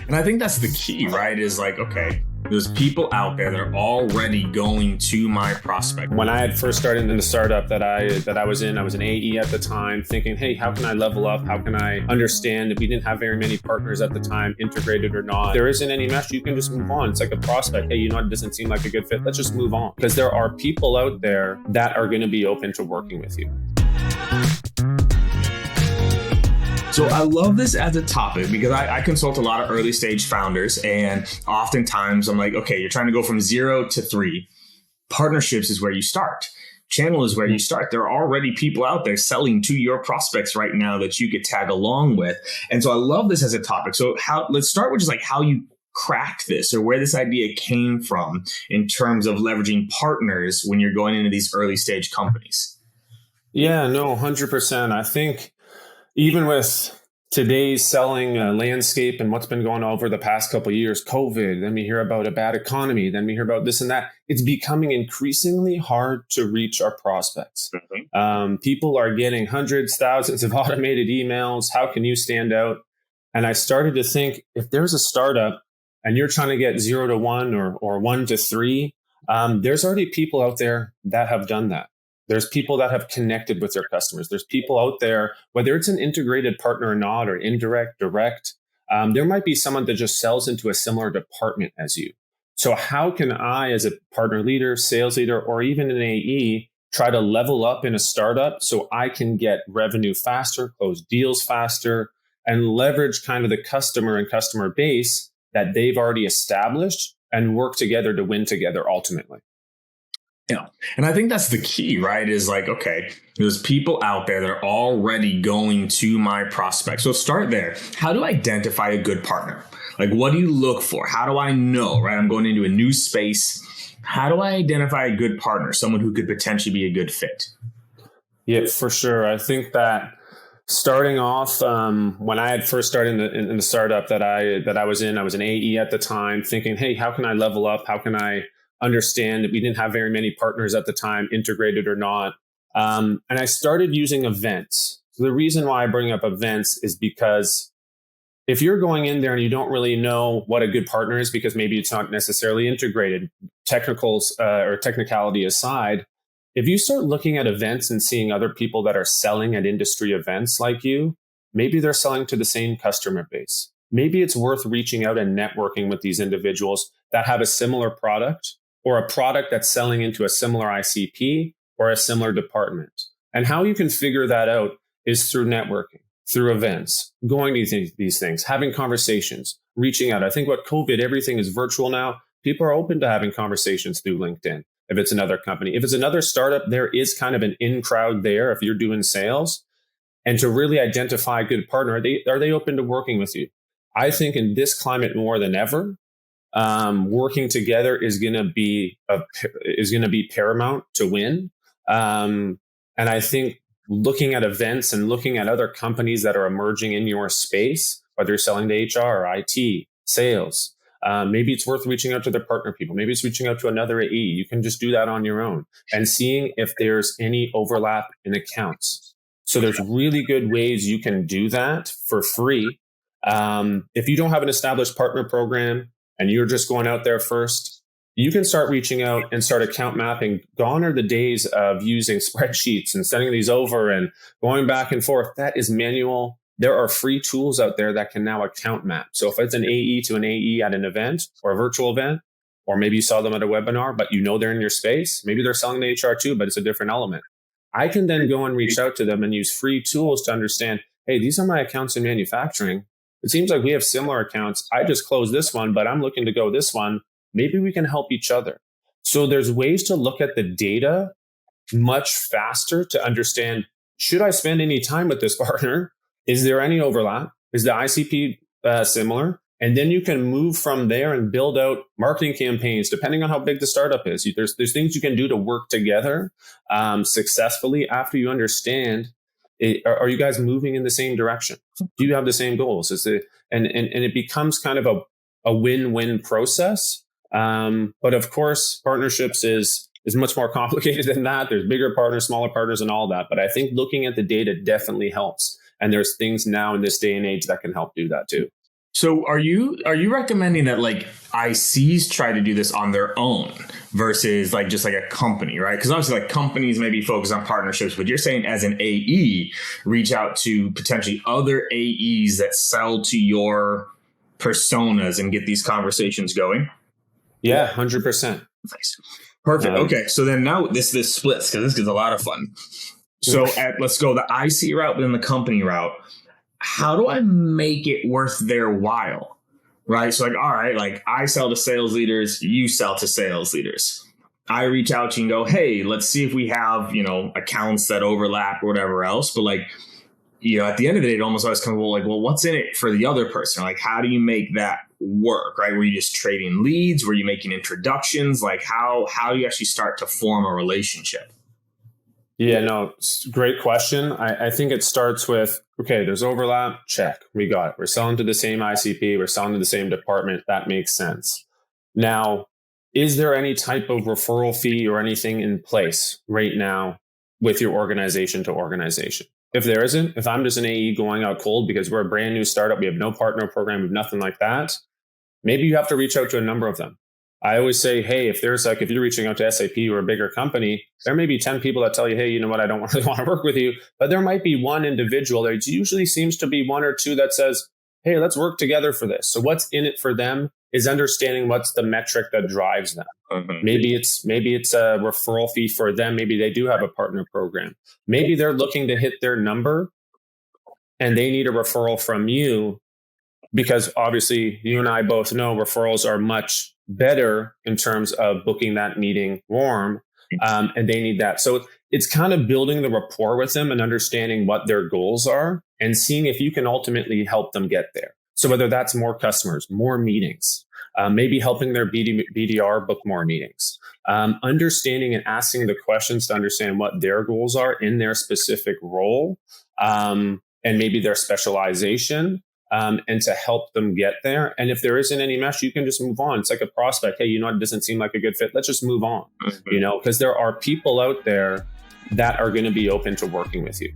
And I think that's the key, right? Is like, okay, there's people out there that are already going to my prospect. When I had first started in the startup that I was in, I was an AE at the time, thinking, hey, how can I level up? How can I understand if we didn't have very many partners at the time, integrated or not? If there isn't any mesh, you can just move on. It's like a prospect. Hey, it doesn't seem like a good fit. Let's just move on. Because there are people out there that are going to be open to working with you. So I love this as a topic because I consult a lot of early stage founders, and oftentimes I'm like, okay, you're trying to go from 0 to 3. Partnerships is where you start. Channel is where you start. There are already people out there selling to your prospects right now that you could tag along with. And so I love this as a topic. So let's start with just like how you cracked this, or where this idea came from in terms of leveraging partners when you're going into these early stage companies. Yeah, no, 100%. I think even with today's selling landscape and what's been going on over the past couple of years, COVID, then we hear about a bad economy, then we hear about this and that. It's becoming increasingly hard to reach our prospects. People are getting hundreds, thousands of automated emails. How can you stand out? And I started to think, if there's a startup and you're trying to get 0 to 1 or 1 to 3, there's already people out there that have done that. There's people that have connected with their customers. There's people out there, whether it's an integrated partner or not, or indirect, direct, there might be someone that just sells into a similar department as you. So how can I, as a partner leader, sales leader, or even an AE, try to level up in a startup so I can get revenue faster, close deals faster, and leverage kind of the customer and customer base that they've already established and work together to win together ultimately? Yeah. And I think that's the key, right? Is like, okay, there's people out there that are already going to my prospect. So start there. How do I identify a good partner? Like, what do you look for? How do I know, right? I'm going into a new space. How do I identify a good partner, someone who could potentially be a good fit? Yeah, for sure. I think that starting off, when I had first started in the startup that I was in, I was an AE at the time, thinking, hey, how can I level up? How can I understand that we didn't have very many partners at the time, integrated or not. And I started using events. So the reason why I bring up events is because if you're going in there and you don't really know what a good partner is, because maybe it's not necessarily integrated, technicals or technicality aside, if you start looking at events and seeing other people that are selling at industry events like you, maybe they're selling to the same customer base. Maybe it's worth reaching out and networking with these individuals that have a similar product, or a product that's selling into a similar ICP or a similar department. And how you can figure that out is through networking, through events, going to these things, having conversations, reaching out. I think what COVID, everything is virtual now. People are open to having conversations through LinkedIn. If it's another company, if it's another startup, there is kind of an in crowd there if you're doing sales. And to really identify a good partner, are they open to working with you? I think in this climate more than ever, working together is going to be paramount to win. And I think looking at events and looking at other companies that are emerging in your space, whether you're selling to HR or IT, sales, maybe it's worth reaching out to their partner people. Maybe it's reaching out to another AE. You can just do that on your own and seeing if there's any overlap in accounts. So there's really good ways you can do that for free. If you don't have an established partner program, and you're just going out there first, you can start reaching out and start account mapping. Gone are the days of using spreadsheets and sending these over and going back and forth. That is manual. There are free tools out there that can now account map. So if it's an AE to an AE at an event or a virtual event, or maybe you saw them at a webinar, but you know they're in your space, maybe they're selling to HR too, but it's a different element. I can then go and reach out to them and use free tools to understand, hey, these are my accounts in manufacturing. It seems like we have similar accounts. I just closed this one, but I'm looking to go this one. Maybe we can help each other. So there's ways to look at the data much faster to understand, should I spend any time with this partner? Is there any overlap? Is the ICP similar? And then you can move from there and build out marketing campaigns, depending on how big the startup is. There's things you can do to work together successfully after you understand. Are you guys moving in the same direction? Do you have the same goals? And it becomes kind of a win-win process. But of course, partnerships is much more complicated than that. There's bigger partners, smaller partners, and all that. But I think looking at the data definitely helps. And there's things now in this day and age that can help do that too. So are you recommending that like ICs try to do this on their own versus like just like a company, right? Because obviously like companies maybe focus on partnerships, but you're saying as an AE, reach out to potentially other AEs that sell to your personas and get these conversations going. Yeah, 100%. Nice. Perfect. Okay. So then now this splits because this is a lot of fun. So let's go the IC route, but then the company route. How do I make it worth their while? Right. So like, all right, like I sell to sales leaders, you sell to sales leaders. I reach out to you and go, hey, let's see if we have, accounts that overlap or whatever else. But like, at the end of the day, it almost always comes like, well, what's in it for the other person? Like, how do you make that work? Right. Were you just trading leads? Were you making introductions? Like how do you actually start to form a relationship? Yeah, no, great question. I think it starts with, okay, there's overlap. Check. We got it. We're selling to the same ICP. We're selling to the same department. That makes sense. Now, is there any type of referral fee or anything in place right now with your organization to organization? If there isn't, if I'm just an AE going out cold because we're a brand new startup, we have no partner program, we have nothing like that, maybe you have to reach out to a number of them. I always say, hey, if you're reaching out to SAP or a bigger company, there may be 10 people that tell you, hey, you know what, I don't really want to work with you. But there might be one individual. There usually seems to be one or two that says, hey, let's work together for this. So what's in it for them is understanding what's the metric that drives them. Mm-hmm. Maybe it's a referral fee for them. Maybe they do have a partner program. Maybe they're looking to hit their number and they need a referral from you because obviously you and I both know referrals are much better in terms of booking that meeting warm, and they need that. So it's kind of building the rapport with them and understanding what their goals are and seeing if you can ultimately help them get there. So whether that's more customers, more meetings, maybe helping their BDR book more meetings, understanding and asking the questions to understand what their goals are in their specific role, and maybe their specialization. And to help them get there. And if there isn't any mesh, you can just move on. It's like a prospect. Hey, it doesn't seem like a good fit. Let's just move on, because there are people out there that are going to be open to working with you.